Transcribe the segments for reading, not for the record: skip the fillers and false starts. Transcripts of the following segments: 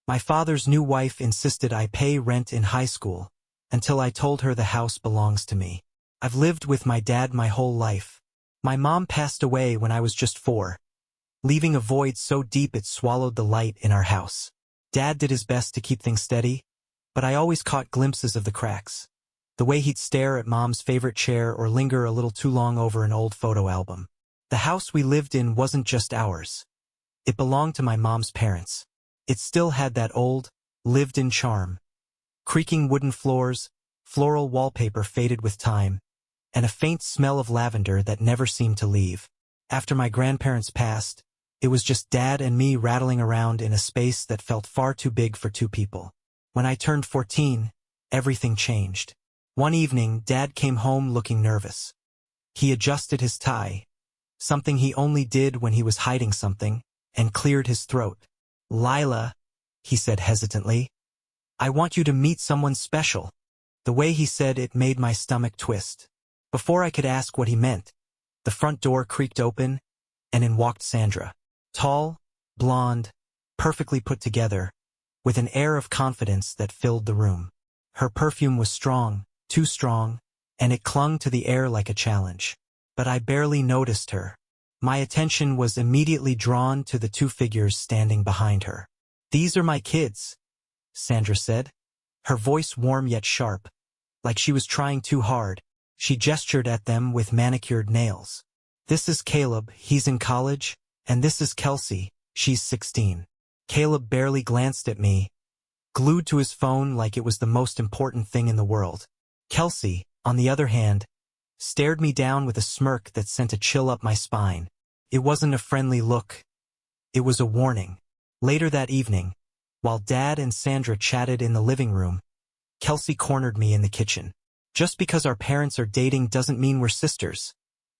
My father's new wife insisted I pay rent in high school, until I told her the house belongs to me. I've lived with my dad my whole life. My mom passed away when I was just 4, leaving a void so deep it swallowed the light in our house. Dad did his best to keep things steady, but I always caught glimpses of the cracks. The way he'd stare at Mom's favorite chair or linger a little too long over an old photo album. The house we lived in wasn't just ours. It belonged to my mom's parents. It still had that old, lived-in charm. Creaking wooden floors, floral wallpaper faded with time, and a faint smell of lavender that never seemed to leave. After my grandparents passed, it was just Dad and me rattling around in a space that felt far too big for 2 people. When I turned 14, everything changed. One evening, Dad came home looking nervous. He adjusted his tie, something he only did when he was hiding something, and cleared his throat. "Lila," he said hesitantly, "I want you to meet someone special." The way he said it made my stomach twist. Before I could ask what he meant, the front door creaked open, and in walked Sandra. Tall, blonde, perfectly put together, with an air of confidence that filled the room. Her perfume was strong, too strong, and it clung to the air like a challenge. But I barely noticed her. My attention was immediately drawn to the 2 figures standing behind her. "These are my kids," Sandra said, her voice warm yet sharp, like she was trying too hard. She gestured at them with manicured nails. "This is Caleb, he's in college, and this is Kelsey, she's 16. Caleb barely glanced at me, glued to his phone like it was the most important thing in the world. Kelsey, on the other hand, stared me down with a smirk that sent a chill up my spine. It wasn't a friendly look. It was a warning. Later that evening, while Dad and Sandra chatted in the living room, Kelsey cornered me in the kitchen. "Just because our parents are dating doesn't mean we're sisters,"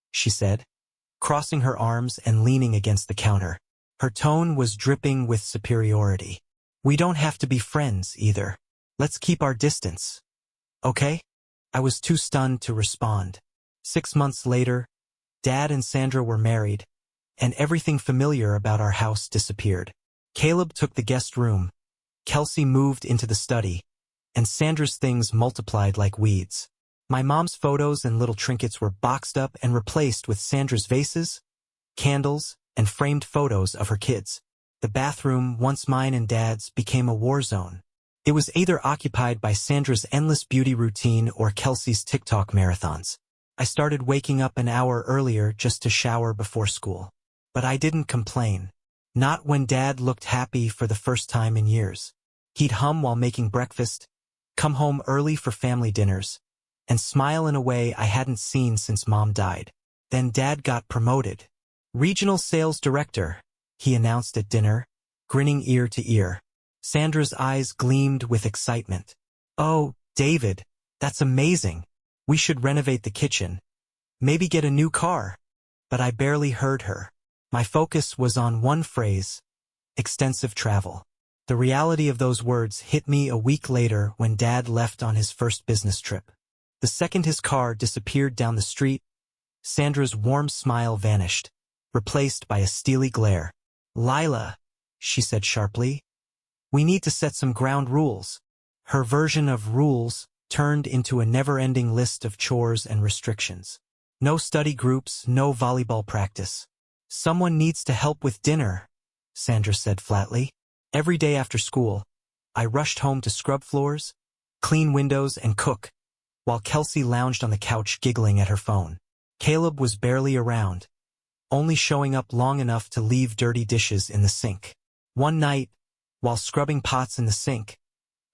she said, crossing her arms and leaning against the counter. Her tone was dripping with superiority. "We don't have to be friends, either. Let's keep our distance. Okay?" I was too stunned to respond. 6 months later, Dad and Sandra were married, and everything familiar about our house disappeared. Caleb took the guest room, Kelsey moved into the study, and Sandra's things multiplied like weeds. My mom's photos and little trinkets were boxed up and replaced with Sandra's vases, candles, and framed photos of her kids. The bathroom, once mine and Dad's, became a war zone. It was either occupied by Sandra's endless beauty routine or Kelsey's TikTok marathons. I started waking up an hour earlier just to shower before school. But I didn't complain. Not when Dad looked happy for the first time in years. He'd hum while making breakfast, come home early for family dinners, and smile in a way I hadn't seen since Mom died. Then Dad got promoted. "Regional Sales Director," he announced at dinner, grinning ear to ear. Sandra's eyes gleamed with excitement. "Oh, David, that's amazing. We should renovate the kitchen. Maybe get a new car." But I barely heard her. My focus was on one phrase: extensive travel. The reality of those words hit me a week later when Dad left on his first business trip. The second his car disappeared down the street, Sandra's warm smile vanished, replaced by a steely glare. "Lila," she said sharply, "we need to set some ground rules." Her version of rules turned into a never-ending list of chores and restrictions. No study groups, no volleyball practice. "Someone needs to help with dinner," Sandra said flatly. Every day after school, I rushed home to scrub floors, clean windows, and cook, while Kelsey lounged on the couch giggling at her phone. Caleb was barely around, only showing up long enough to leave dirty dishes in the sink. One night, while scrubbing pots in the sink,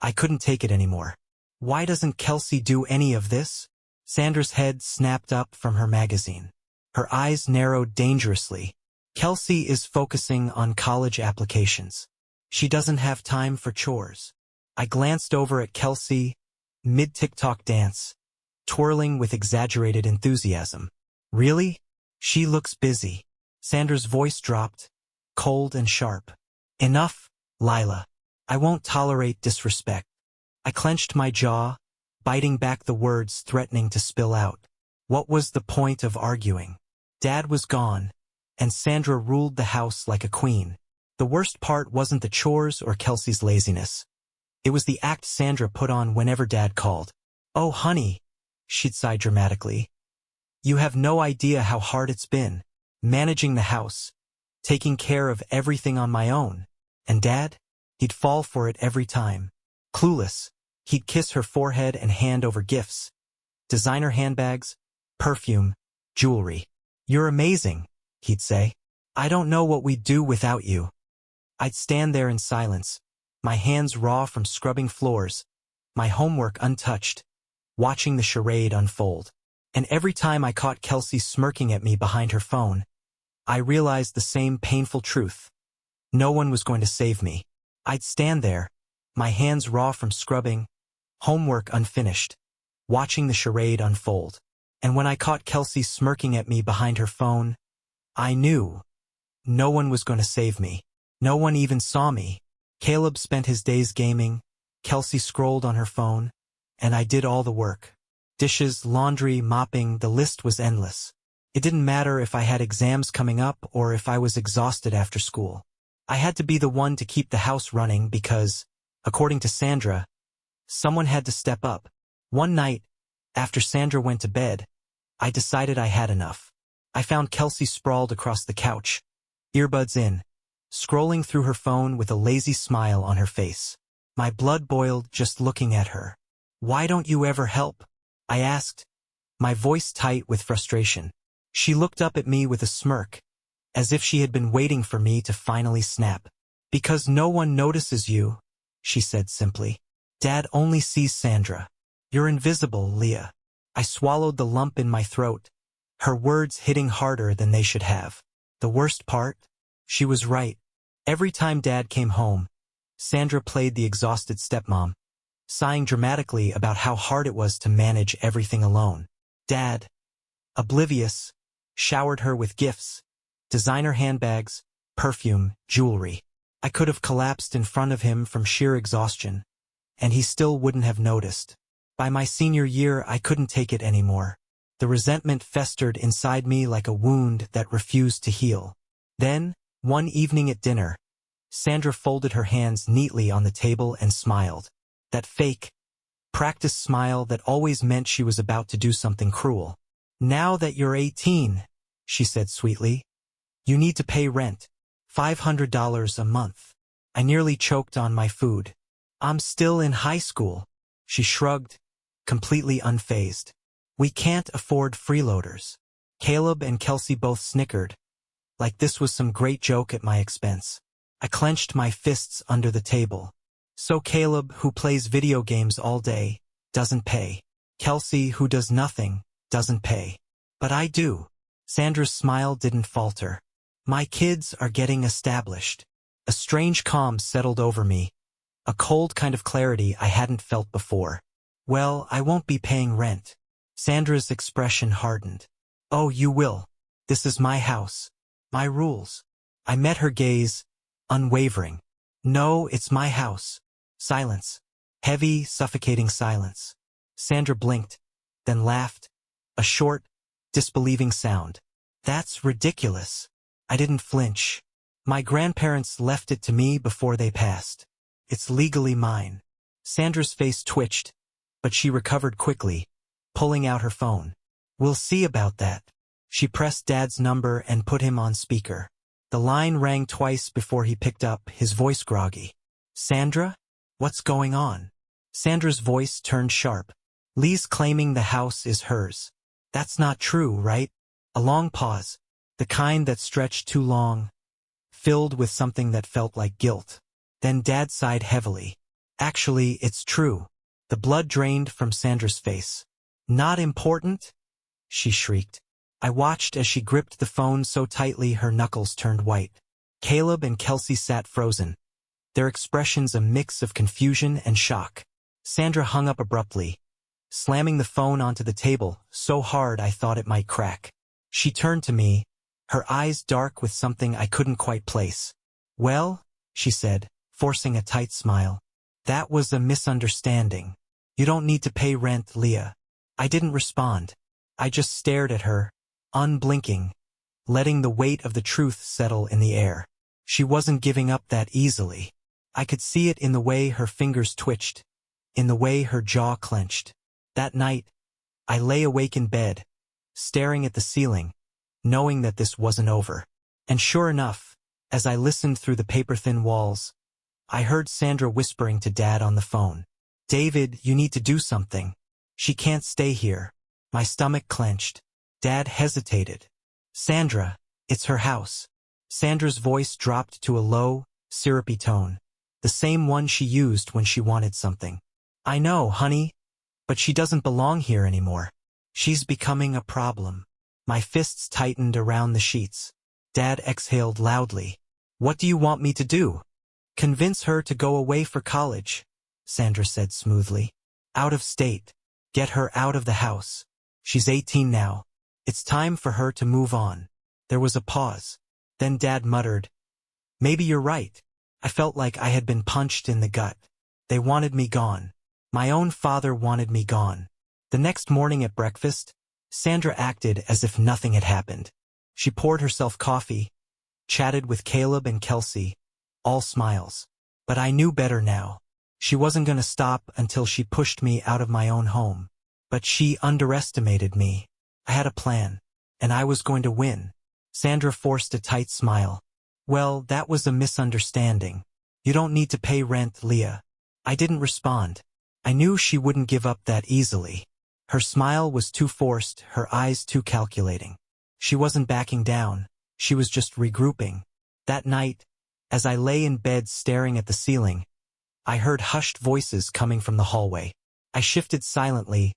I couldn't take it anymore. "Why doesn't Kelsey do any of this?" Sandra's head snapped up from her magazine. Her eyes narrowed dangerously. "Kelsey is focusing on college applications. She doesn't have time for chores." I glanced over at Kelsey, mid-TikTok dance, twirling with exaggerated enthusiasm. "Really? She looks busy." Sandra's voice dropped, cold and sharp. "Enough, Lila. I won't tolerate disrespect." I clenched my jaw, biting back the words threatening to spill out. What was the point of arguing? Dad was gone, and Sandra ruled the house like a queen. The worst part wasn't the chores or Kelsey's laziness. It was the act Sandra put on whenever Dad called. "Oh, honey," she'd sigh dramatically. "You have no idea how hard it's been, managing the house, taking care of everything on my own." And Dad? He'd fall for it every time. Clueless, he'd kiss her forehead and hand over gifts. Designer handbags, perfume, jewelry. "You're amazing," he'd say. "I don't know what we'd do without you." I'd stand there in silence, my hands raw from scrubbing floors, my homework untouched, watching the charade unfold. And every time I caught Kelsey smirking at me behind her phone, I realized the same painful truth. No one was going to save me. I'd stand there, my hands raw from scrubbing, homework unfinished, watching the charade unfold. And when I caught Kelsey smirking at me behind her phone, I knew no one was going to save me. No one even saw me. Caleb spent his days gaming, Kelsey scrolled on her phone, and I did all the work. Dishes, laundry, mopping, the list was endless. It didn't matter if I had exams coming up or if I was exhausted after school. I had to be the one to keep the house running because, according to Sandra, someone had to step up. One night, after Sandra went to bed, I decided I had enough. I found Kelsey sprawled across the couch, earbuds in, scrolling through her phone with a lazy smile on her face. My blood boiled just looking at her. "Why don't you ever help?" I asked, my voice tight with frustration. She looked up at me with a smirk, as if she had been waiting for me to finally snap. "Because no one notices you," she said simply. "Dad only sees Sandra. You're invisible, Leah." I swallowed the lump in my throat, her words hitting harder than they should have. The worst part? She was right. Every time Dad came home, Sandra played the exhausted stepmom, sighing dramatically about how hard it was to manage everything alone. Dad, oblivious, showered her with gifts, designer handbags, perfume, jewelry. I could have collapsed in front of him from sheer exhaustion, and he still wouldn't have noticed. By my senior year, I couldn't take it anymore. The resentment festered inside me like a wound that refused to heal. Then, one evening at dinner, Sandra folded her hands neatly on the table and smiled. That fake, practiced smile that always meant she was about to do something cruel. "Now that you're 18, she said sweetly, "you need to pay rent. $500 a month." I nearly choked on my food. "I'm still in high school," she shrugged, completely unfazed. "We can't afford freeloaders." Caleb and Kelsey both snickered, like this was some great joke at my expense. I clenched my fists under the table. So Caleb, who plays video games all day, doesn't pay. Kelsey, who does nothing, doesn't pay. But I do. Sandra's smile didn't falter. "My kids are getting established." A strange calm settled over me, a cold kind of clarity I hadn't felt before. "Well, I won't be paying rent." Sandra's expression hardened. "Oh, you will. This is my house. My rules." I met her gaze, unwavering. "No, it's my house." Silence. Heavy, suffocating silence. Sandra blinked, then laughed. A short, disbelieving sound. "That's ridiculous." I didn't flinch. "My grandparents left it to me before they passed. It's legally mine." Sandra's face twitched, but she recovered quickly, pulling out her phone. "We'll see about that." She pressed Dad's number and put him on speaker. The line rang twice before he picked up, his voice groggy. "Sandra? What's going on?" Sandra's voice turned sharp. "Lee's claiming the house is hers. That's not true, right?" A long pause, the kind that stretched too long, filled with something that felt like guilt. Then Dad sighed heavily. "Actually, it's true." The blood drained from Sandra's face. "Not important?" she shrieked. I watched as she gripped the phone so tightly her knuckles turned white. Caleb and Kelsey sat frozen, their expressions a mix of confusion and shock. Sandra hung up abruptly, slamming the phone onto the table so hard I thought it might crack. She turned to me, her eyes dark with something I couldn't quite place. "Well," she said, forcing a tight smile, "that was a misunderstanding. You don't need to pay rent, Leah." I didn't respond. I just stared at her, unblinking, letting the weight of the truth settle in the air. She wasn't giving up that easily. I could see it in the way her fingers twitched, in the way her jaw clenched. That night, I lay awake in bed, staring at the ceiling, knowing that this wasn't over. And sure enough, as I listened through the paper-thin walls, I heard Sandra whispering to Dad on the phone. "David, you need to do something. She can't stay here." My stomach clenched. Dad hesitated. "Sandra, it's her house." Sandra's voice dropped to a low, syrupy tone, the same one she used when she wanted something. "I know, honey, but she doesn't belong here anymore. She's becoming a problem." My fists tightened around the sheets. Dad exhaled loudly. "What do you want me to do?" "Convince her to go away for college," Sandra said smoothly. "Out of state. Get her out of the house. She's 18 now. It's time for her to move on." There was a pause. Then Dad muttered, "Maybe you're right." I felt like I had been punched in the gut. They wanted me gone. My own father wanted me gone. The next morning at breakfast, Sandra acted as if nothing had happened. She poured herself coffee, chatted with Caleb and Kelsey, all smiles. But I knew better now. She wasn't going to stop until she pushed me out of my own home. But she underestimated me. I had a plan, and I was going to win. Sandra forced a tight smile. "Well, that was a misunderstanding. You don't need to pay rent, Leah." I didn't respond. I knew she wouldn't give up that easily. Her smile was too forced, her eyes too calculating. She wasn't backing down. She was just regrouping. That night, as I lay in bed staring at the ceiling, I heard hushed voices coming from the hallway. I shifted silently,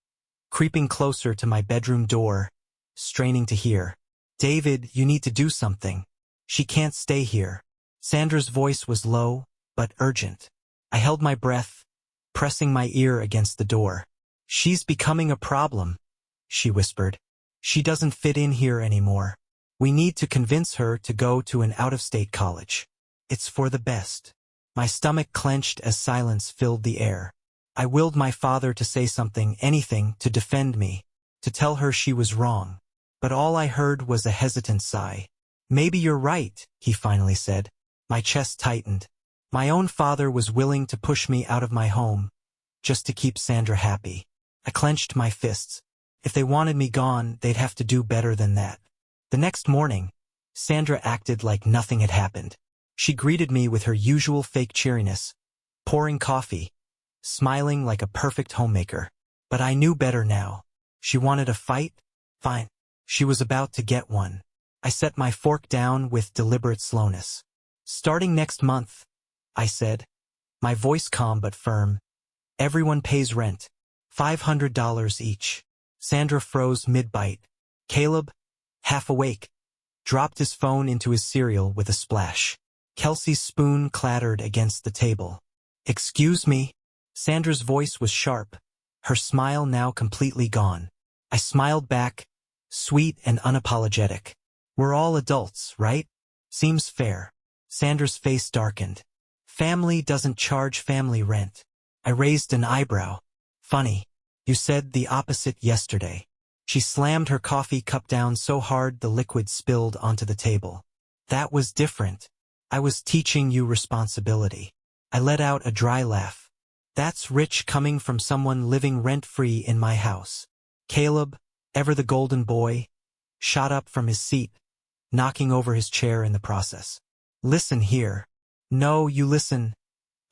creeping closer to my bedroom door, straining to hear. "David, you need to do something. She can't stay here." Sandra's voice was low, but urgent. I held my breath, pressing my ear against the door. "She's becoming a problem," she whispered. "She doesn't fit in here anymore. We need to convince her to go to an out-of-state college. It's for the best." My stomach clenched as silence filled the air. I willed my father to say something, anything, to defend me, to tell her she was wrong. But all I heard was a hesitant sigh. "Maybe you're right," he finally said. My chest tightened. My own father was willing to push me out of my home, just to keep Sandra happy. I clenched my fists. If they wanted me gone, they'd have to do better than that. The next morning, Sandra acted like nothing had happened. She greeted me with her usual fake cheeriness, pouring coffee, smiling like a perfect homemaker. But I knew better now. She wanted a fight? Fine. She was about to get one. I set my fork down with deliberate slowness. "Starting next month," I said, my voice calm but firm, "everyone pays rent. $500 each." Sandra froze mid-bite. Caleb, half awake, dropped his phone into his cereal with a splash. Kelsey's spoon clattered against the table. "Excuse me?" Sandra's voice was sharp, her smile now completely gone. I smiled back, sweet and unapologetic. "We're all adults, right? Seems fair." Sandra's face darkened. "Family doesn't charge family rent." I raised an eyebrow. "Funny. You said the opposite yesterday." She slammed her coffee cup down so hard the liquid spilled onto the table. "That was different. I was teaching you responsibility." I let out a dry laugh. "That's rich coming from someone living rent-free in my house." Caleb, ever the golden boy, shot up from his seat, knocking over his chair in the process. "Listen here." "No, you listen."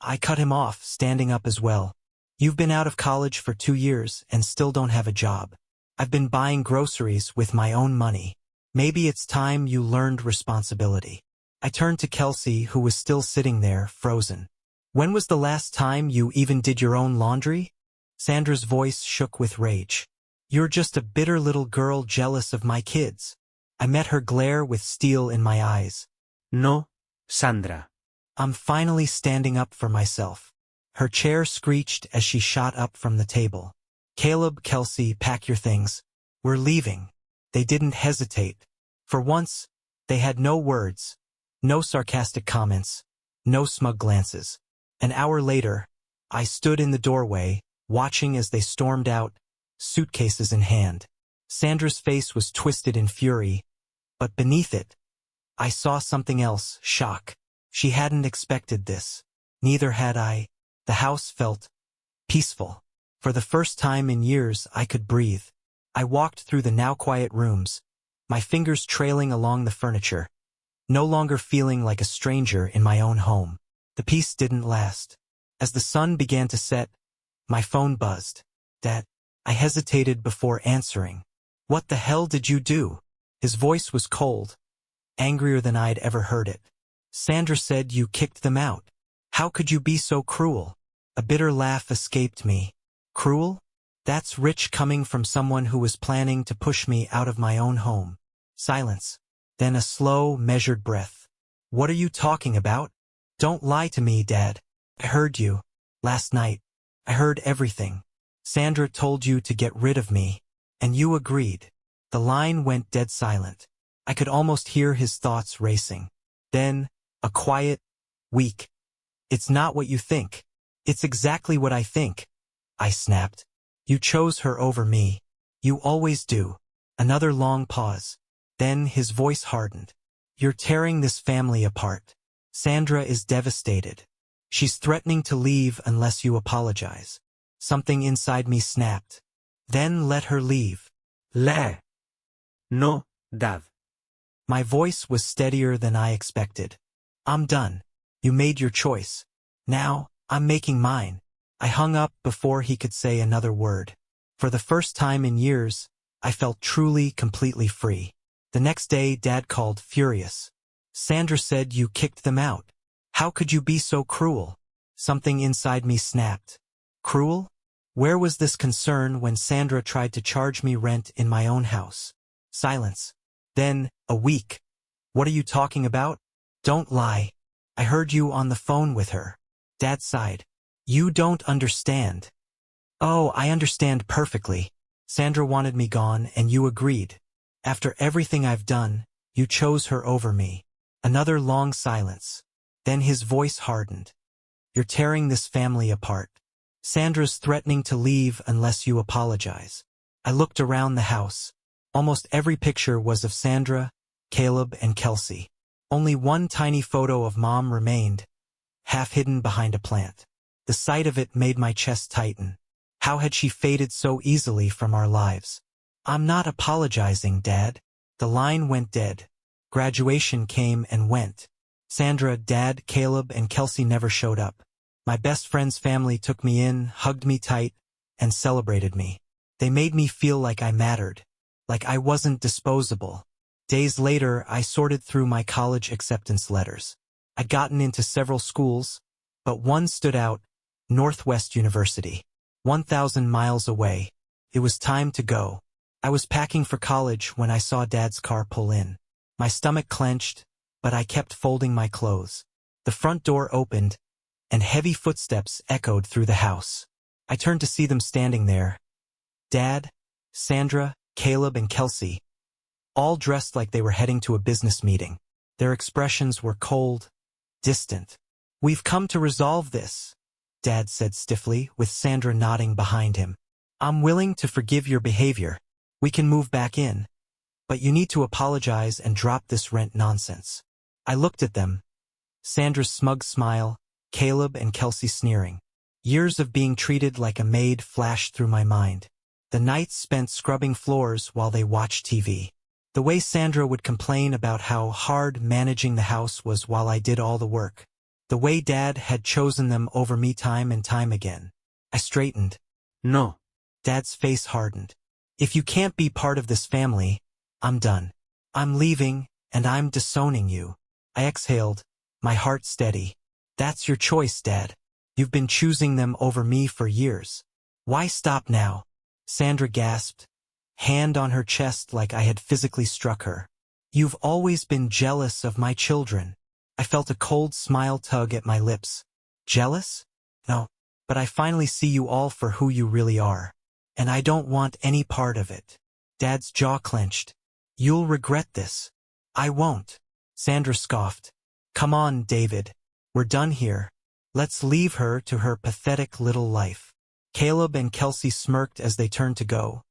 I cut him off, standing up as well. "You've been out of college for 2 years and still don't have a job. I've been buying groceries with my own money. Maybe it's time you learned responsibility." I turned to Kelsey, who was still sitting there, frozen. "When was the last time you even did your own laundry?" Sandra's voice shook with rage. "You're just a bitter little girl jealous of my kids." I met her glare with steel in my eyes. No, Sandra. I'm finally standing up for myself. Her chair screeched as she shot up from the table. "Caleb, Kelsey, pack your things. We're leaving." They didn't hesitate. For once, they had no words, no sarcastic comments, no smug glances. An hour later, I stood in the doorway, watching as they stormed out, suitcases in hand. Sandra's face was twisted in fury, but beneath it, I saw something else, shock. She hadn't expected this. Neither had I. The house felt peaceful. For the first time in years, I could breathe. I walked through the now quiet rooms, my fingers trailing along the furniture, no longer feeling like a stranger in my own home. The peace didn't last. As the sun began to set, my phone buzzed. Dad. I hesitated before answering. What the hell did you do? His voice was cold, angrier than I'd ever heard it. Sandra said you kicked them out. How could you be so cruel? A bitter laugh escaped me. Cruel? That's rich coming from someone who was planning to push me out of my own home. Silence. Then a slow, measured breath. What are you talking about? Don't lie to me, Dad. I heard you. Last night. I heard everything. Sandra told you to get rid of me, and you agreed. The line went dead silent. I could almost hear his thoughts racing. Then, a quiet, weak. It's not what you think. It's exactly what I think. I snapped. You chose her over me. You always do. Another long pause. Then his voice hardened. You're tearing this family apart. Sandra is devastated. She's threatening to leave unless you apologize. Something inside me snapped. Then let her leave. No, Dad. My voice was steadier than I expected. I'm done. You made your choice. Now, I'm making mine. I hung up before he could say another word. For the first time in years, I felt truly, completely free. The next day, Dad called, furious. Sandra said you kicked them out. How could you be so cruel? Something inside me snapped. Cruel? Where was this concern when Sandra tried to charge me rent in my own house? Silence. Then, a week. What are you talking about? Don't lie. I heard you on the phone with her. Dad sighed. You don't understand. Oh, I understand perfectly. Sandra wanted me gone and you agreed. After everything I've done, you chose her over me. Another long silence. Then his voice hardened. You're tearing this family apart. Sandra's threatening to leave unless you apologize. I looked around the house. Almost every picture was of Sandra, Caleb, and Kelsey. Only one tiny photo of Mom remained, half hidden behind a plant. The sight of it made my chest tighten. How had she faded so easily from our lives? I'm not apologizing, Dad. The line went dead. Graduation came and went. Sandra, Dad, Caleb, and Kelsey never showed up. My best friend's family took me in, hugged me tight, and celebrated me. They made me feel like I mattered, like I wasn't disposable. Days later, I sorted through my college acceptance letters. I'd gotten into several schools, but one stood out, Northwest University. 1,000 miles away. It was time to go. I was packing for college when I saw Dad's car pull in. My stomach clenched, but I kept folding my clothes. The front door opened, and heavy footsteps echoed through the house. I turned to see them standing there. Dad, Sandra, Caleb, and Kelsey, all dressed like they were heading to a business meeting. Their expressions were cold, distant. We've come to resolve this, Dad said stiffly, with Sandra nodding behind him. I'm willing to forgive your behavior. We can move back in. But you need to apologize and drop this rent nonsense. I looked at them. Sandra's smug smile, Caleb and Kelsey sneering. Years of being treated like a maid flashed through my mind. The nights spent scrubbing floors while they watched TV. The way Sandra would complain about how hard managing the house was while I did all the work. The way Dad had chosen them over me time and time again. I straightened. No. Dad's face hardened. If you can't be part of this family, I'm done. I'm leaving, and I'm disowning you. I exhaled, my heart steady. That's your choice, Dad. You've been choosing them over me for years. Why stop now? Sandra gasped, hand on her chest like I had physically struck her. You've always been jealous of my children. I felt a cold smile tug at my lips. Jealous? No, but I finally see you all for who you really are. And I don't want any part of it. Dad's jaw clenched. You'll regret this. I won't. Sandra scoffed. Come on, David. We're done here. Let's leave her to her pathetic little life. Caleb and Kelsey smirked as they turned to go.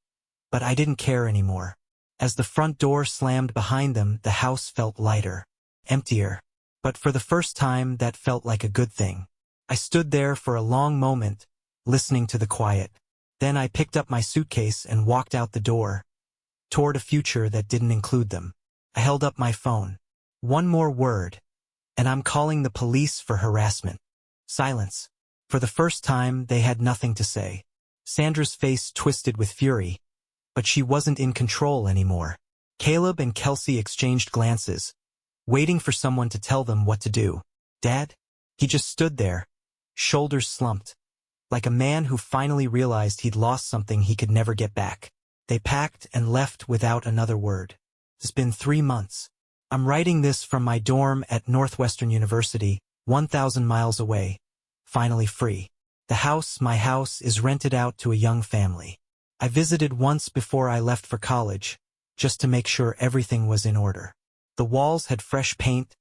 But I didn't care anymore. As the front door slammed behind them, the house felt lighter, emptier. But for the first time, that felt like a good thing. I stood there for a long moment, listening to the quiet. Then I picked up my suitcase and walked out the door, toward a future that didn't include them. I held up my phone. One more word, and I'm calling the police for harassment. Silence. For the first time, they had nothing to say. Sandra's face twisted with fury, but she wasn't in control anymore. Caleb and Kelsey exchanged glances, waiting for someone to tell them what to do. Dad? He just stood there, shoulders slumped, like a man who finally realized he'd lost something he could never get back. They packed and left without another word. It's been 3 months. I'm writing this from my dorm at Northwestern University, 1,000 miles away, finally free. My house, is rented out to a young family. I visited once before I left for college, just to make sure everything was in order. The walls had fresh paint,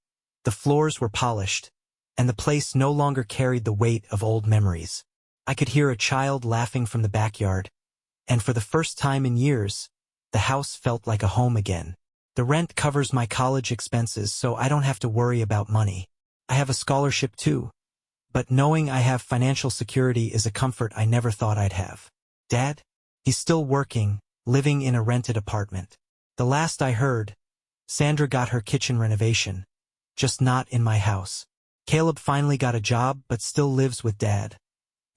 the floors were polished, and the place no longer carried the weight of old memories. I could hear a child laughing from the backyard, and for the first time in years, the house felt like a home again. The rent covers my college expenses, so I don't have to worry about money. I have a scholarship too, but knowing I have financial security is a comfort I never thought I'd have. Dad? He's still working, living in a rented apartment. The last I heard, Sandra got her kitchen renovation, just not in my house. Caleb finally got a job but still lives with Dad.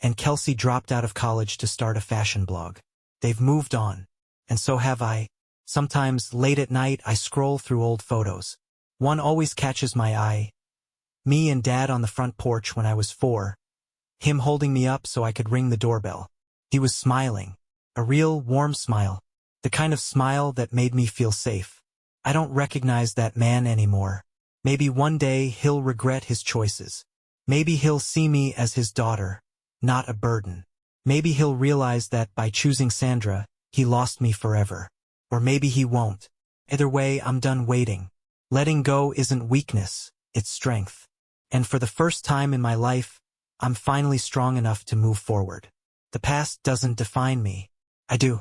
And Kelsey dropped out of college to start a fashion blog. They've moved on, and so have I. Sometimes, late at night, I scroll through old photos. One always catches my eye. Me and Dad on the front porch when I was 4. Him holding me up so I could ring the doorbell. He was smiling. A real, warm smile. The kind of smile that made me feel safe. I don't recognize that man anymore. Maybe one day he'll regret his choices. Maybe he'll see me as his daughter, not a burden. Maybe he'll realize that by choosing Sandra, he lost me forever. Or maybe he won't. Either way, I'm done waiting. Letting go isn't weakness, it's strength. And for the first time in my life, I'm finally strong enough to move forward. The past doesn't define me. I do.